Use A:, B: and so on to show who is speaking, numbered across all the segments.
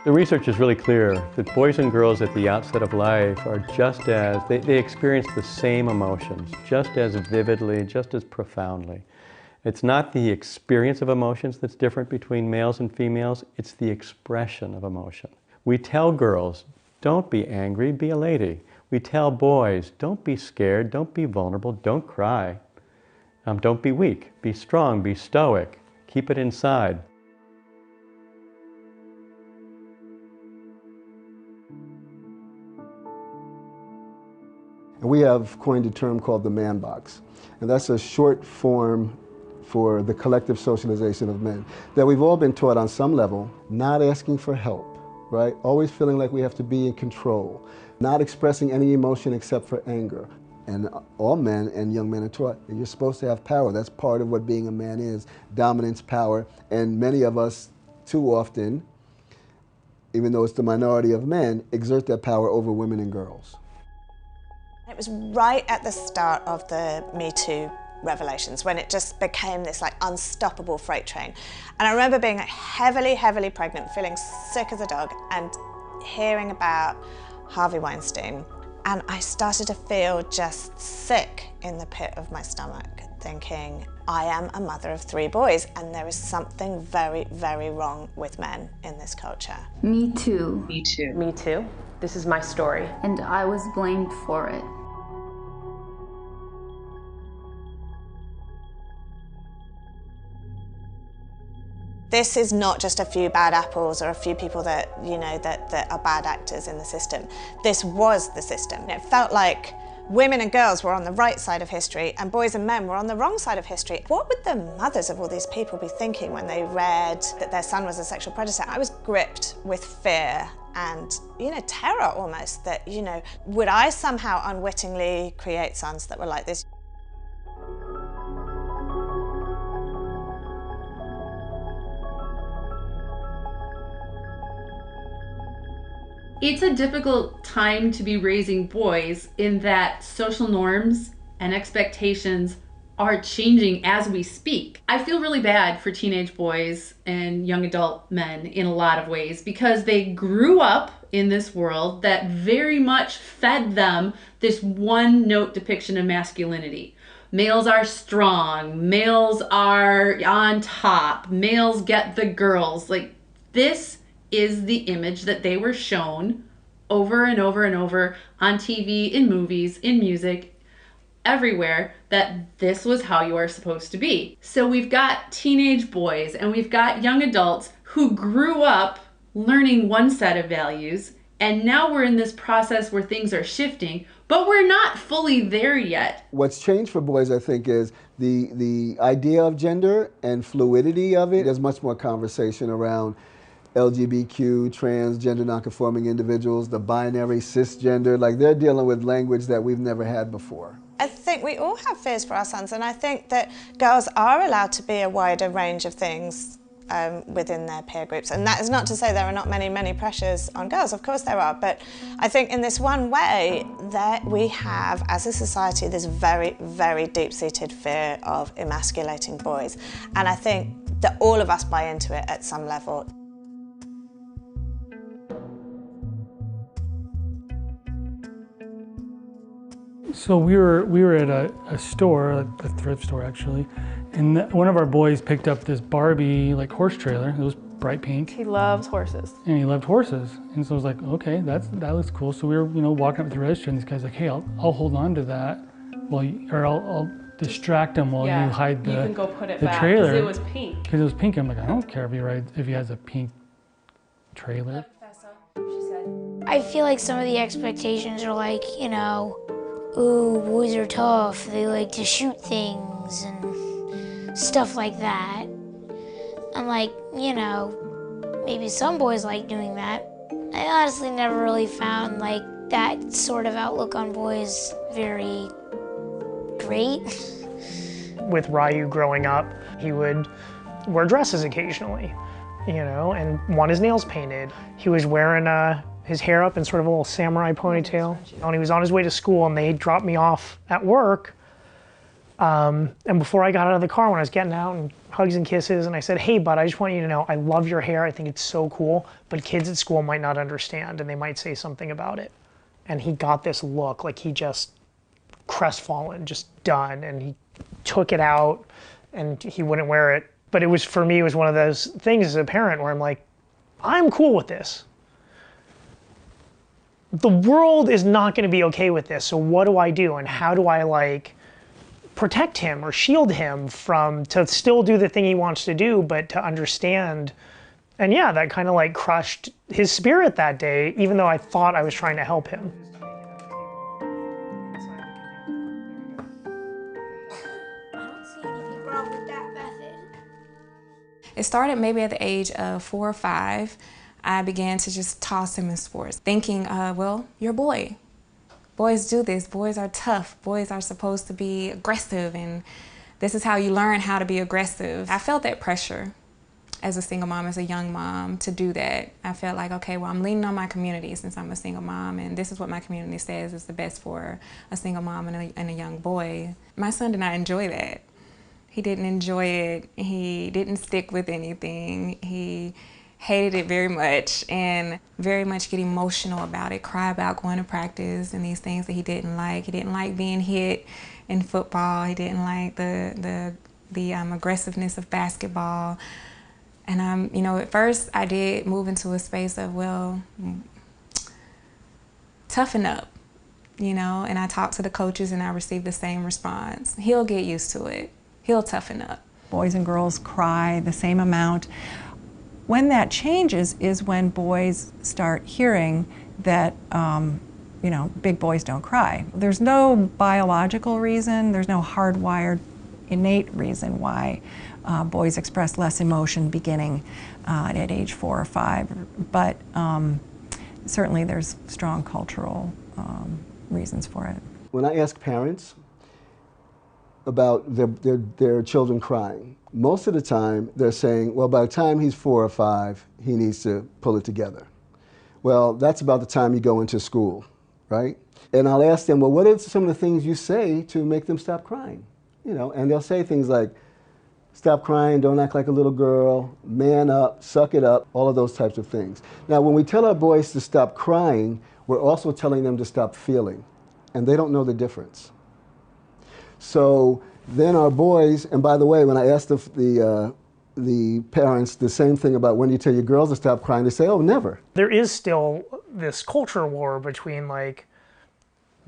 A: The research is really clear that boys and girls at the outset of life are just as, they experience the same emotions, just as vividly, just as profoundly. It's not the experience of emotions that's different between males and females, it's the expression of emotion. We tell girls, don't be angry, be a lady. We tell boys, don't be scared, don't be vulnerable, don't cry. Don't be weak, be strong, be stoic, keep it inside.
B: And we have coined a term called the man box. And that's a short form for the collective socialization of men that we've all been taught on some level, not asking for help, right? Always feeling like we have to be in control, not expressing any emotion except for anger. And all men and young men are taught that you're supposed to have power. That's part of what being a man is, dominance, power. And many of us, too often, even though it's the minority of men, exert that power over women and girls.
C: It was right at the start of the Me Too revelations when it just became this like unstoppable freight train. And I remember being like heavily pregnant, feeling sick as a dog, and hearing about Harvey Weinstein. And I started to feel just sick in the pit of my stomach, thinking, I am a mother of 3 boys, and there is something very wrong with men in this culture.
D: Me too.
E: Me too.
F: Me too. This is my story.
D: And I was blamed for it.
C: This is not just a few bad apples or a few people that, you know, that are bad actors in the system. This was the system. It felt like women and girls were on the right side of history and boys and men were on the wrong side of history. What would the mothers of all these people be thinking when they read that their son was a sexual predator? I was gripped with fear and, you know, terror almost that, you know, would I somehow unwittingly create sons that were like this?
G: It's a difficult time to be raising boys in that social norms and expectations are changing as we speak. I feel really bad for teenage boys and young adult men in a lot of ways because they grew up in this world that very much fed them this one-note depiction of masculinity. Males are strong, males are on top, males get the girls. Like, this is the image that they were shown over and over and over on TV, in movies, in music, everywhere, that this was how you are supposed to be. So we've got teenage boys and we've got young adults who grew up learning one set of values, and now we're in this process where things are shifting, but we're not fully there yet.
B: What's changed for boys, I think, is the idea of gender and fluidity of it. There's much more conversation around LGBTQ, trans, gender nonconforming individuals, the binary, cisgender. Like, they're dealing with language that we've never had before.
C: I think we all have fears for our sons, and I think that girls are allowed to be a wider range of things within their peer groups. And that is not to say there are not many pressures on girls, of course there are, but I think in this one way that we have, as a society, this very deep-seated fear of emasculating boys. And I think that all of us buy into it at some level.
H: So we were at a store, a thrift store actually, and one of our boys picked up this Barbie like horse trailer. It was bright pink.
F: He loves horses.
H: And he loved horses, and so I was like, okay, that looks cool. So we were, you know, walking up to the register, and this guy's like, hey, I'll hold on to that, or I'll distract him while you hide
F: you can go put it
H: the
F: back,
H: trailer.
F: because it was pink.
H: Because it was pink. I'm like, I don't care if he has a pink trailer.
I: I feel like some of the expectations are like, you know, ooh, boys are tough, they like to shoot things and stuff like that. I'm like, you know, maybe some boys like doing that. I honestly never really found like that sort of outlook on boys very great.
J: With Ryu growing up, he would wear dresses occasionally, you know, and want his nails painted. He was wearing his hair up in sort of a little samurai ponytail. And he was on his way to school, and they dropped me off at work. And before I got out of the car, when I was getting out and hugs and kisses, and I said, hey bud, I just want you to know I love your hair, I think it's so cool, but kids at school might not understand and they might say something about it. And he got this look like he just crestfallen, just done, and he took it out and he wouldn't wear it. But it was, for me, it was one of those things as a parent where I'm like, I'm cool with this. The world is not going to be okay with this, so what do I do, and how do I like protect him or shield him from, to still do the thing he wants to do, but to understand. And yeah, that kind of like crushed his spirit that day, even though I thought I was trying to help him.
E: It started maybe at the age of 4 or 5. I began to just toss him in sports, thinking, well, you're a boy. Boys do this, boys are tough, boys are supposed to be aggressive, and this is how you learn how to be aggressive. I felt that pressure as a single mom, as a young mom, to do that. I felt like, okay, well, I'm leaning on my community since I'm a single mom, and this is what my community says is the best for a single mom and a young boy. My son did not enjoy that. He didn't enjoy it. He didn't stick with anything. He hated it very much, and very much get emotional about it, cry about going to practice and these things that he didn't like. He didn't like being hit in football. He didn't like the aggressiveness of basketball. And you know, at first I did move into a space of, well, toughen up, you know, and I talked to the coaches and I received the same response. He'll get used to it. He'll toughen up.
K: Boys and girls cry the same amount. When that changes is when boys start hearing that, you know, big boys don't cry. There's no biological reason, there's no hardwired, innate reason why boys express less emotion beginning at age 4 or 5, but certainly there's strong cultural reasons for it.
B: When I ask parents about their children crying, most of the time they're saying, well, by the time he's 4 or 5, he needs to pull it together. Well, that's about the time you go into school, right? And I'll ask them, well, what are some of the things you say to make them stop crying? You know, and they'll say things like, stop crying, don't act like a little girl, man up, suck it up, all of those types of things. Now, when we tell our boys to stop crying, we're also telling them to stop feeling, and they don't know the difference. So then our boys, and by the way, when I asked the parents the same thing about when you tell your girls to stop crying, they say, oh, never.
J: There is still this culture war between like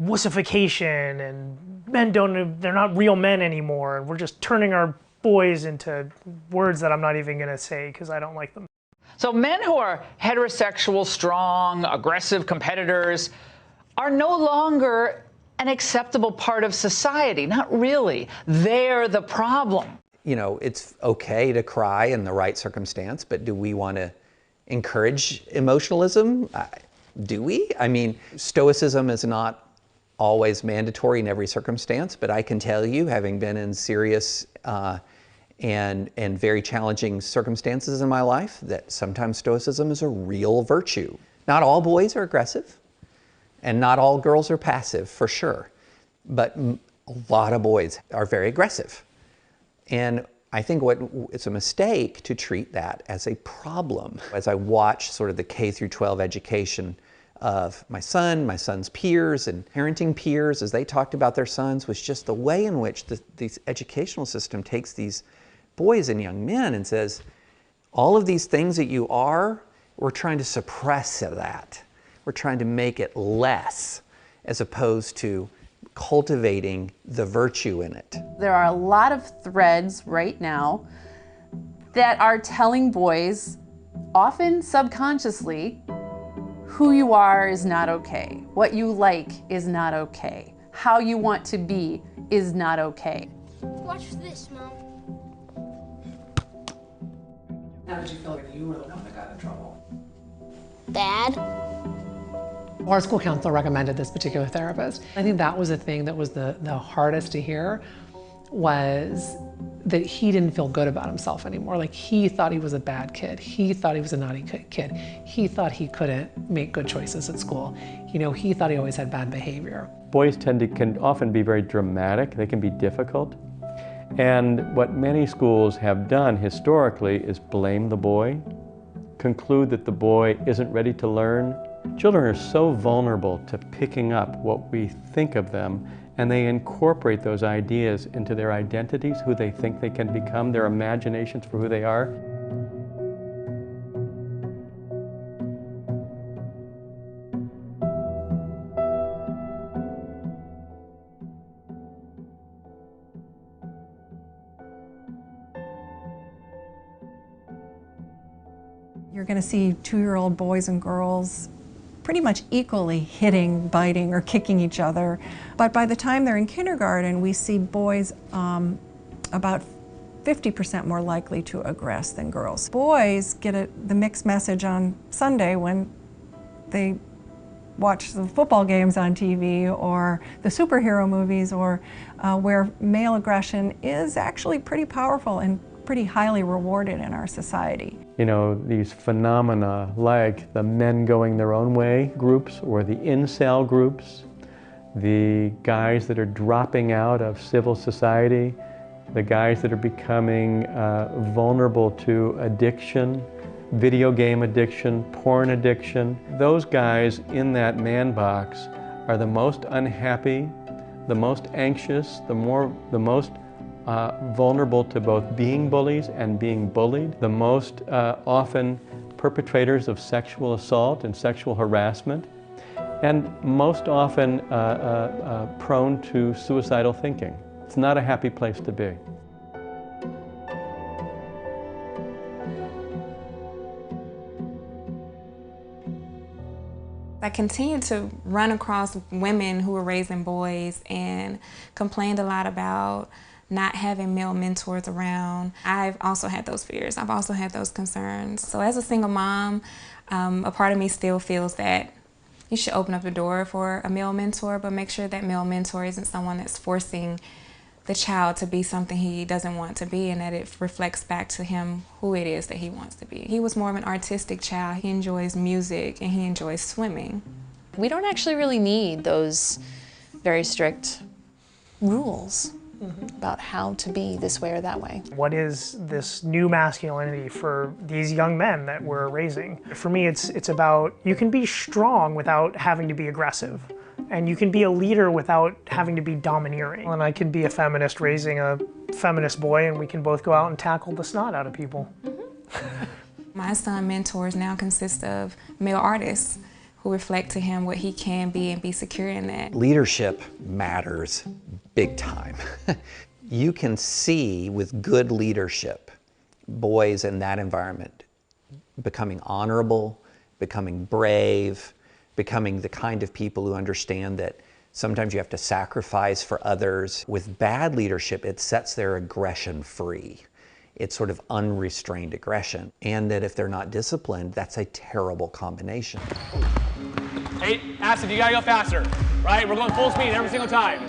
J: wussification and men they're not real men anymore, and we're just turning our boys into words that I'm not even gonna say because I don't like them.
L: So men who are heterosexual, strong, aggressive competitors are no longer an acceptable part of society. Not really. They're the problem.
M: You know, it's okay to cry in the right circumstance, but do we want to encourage emotionalism? Do we? I mean, stoicism is not always mandatory in every circumstance, but I can tell you, having been in serious and very challenging circumstances in my life, that sometimes stoicism is a real virtue. Not all boys are aggressive, and not all girls are passive, for sure. But a lot of boys are very aggressive. And I think it's a mistake to treat that as a problem. As I watch sort of the K through 12 education of my son's peers and parenting peers, as they talked about their sons, was just the way in which the educational system takes these boys and young men and says, all of these things that you are, we're trying to suppress that. We're trying to make it less, as opposed to cultivating the virtue in it.
N: There are a lot of threads right now that are telling boys, often subconsciously, who you are is not okay. What you like is not okay. How you want to be is not okay.
I: Watch this, Mom.
O: How did you feel when you were the one that got in trouble?
I: Bad.
O: Our school counselor recommended this particular therapist. I think that was the thing that was the hardest to hear, was that he didn't feel good about himself anymore. Like, he thought he was a bad kid. He thought he was a naughty kid. He thought he couldn't make good choices at school. You know, he thought he always had bad behavior.
A: Boys can often be very dramatic. They can be difficult. And what many schools have done historically is blame the boy, conclude that the boy isn't ready to learn. Children are so vulnerable to picking up what we think of them, and they incorporate those ideas into their identities, who they think they can become, their imaginations for who they are.
K: You're going to see 2-year-old boys and girls pretty much equally hitting, biting, or kicking each other. But by the time they're in kindergarten, we see boys about 50% more likely to aggress than girls. Boys get the mixed message on Sunday when they watch the football games on TV or the superhero movies, or where male aggression is actually pretty powerful and pretty highly rewarded in our society.
A: You know, these phenomena like the men going their own way groups, or the incel groups, the guys that are dropping out of civil society, the guys that are becoming vulnerable to addiction, video game addiction, porn addiction. Those guys in that man box are the most unhappy, the most anxious, the most vulnerable to both being bullies and being bullied, the most often perpetrators of sexual assault and sexual harassment, and most often prone to suicidal thinking. It's not a happy place to be.
E: I continued to run across women who were raising boys and complained a lot about not having male mentors around. I've also had those fears. I've also had those concerns. So as a single mom, a part of me still feels that you should open up the door for a male mentor, but make sure that male mentor isn't someone that's forcing the child to be something he doesn't want to be, and that it reflects back to him who it is that he wants to be. He was more of an artistic child. He enjoys music and he enjoys swimming.
P: We don't actually really need those very strict rules about how to be this way or that way.
J: What is this new masculinity for these young men that we're raising? For me, it's about, you can be strong without having to be aggressive. And you can be a leader without having to be domineering. And I can be a feminist raising a feminist boy, and we can both go out and tackle the snot out of people.
E: My son mentors now consist of male artists who reflect to him what he can be and be secure in that.
M: Leadership matters big time. You can see with good leadership, boys in that environment becoming honorable, becoming brave, becoming the kind of people who understand that sometimes you have to sacrifice for others. With bad leadership, it sets their aggression free. It's sort of unrestrained aggression. And that if they're not disciplined, that's a terrible combination.
Q: Hey, Acid, you gotta go faster, right? We're going full speed every single time.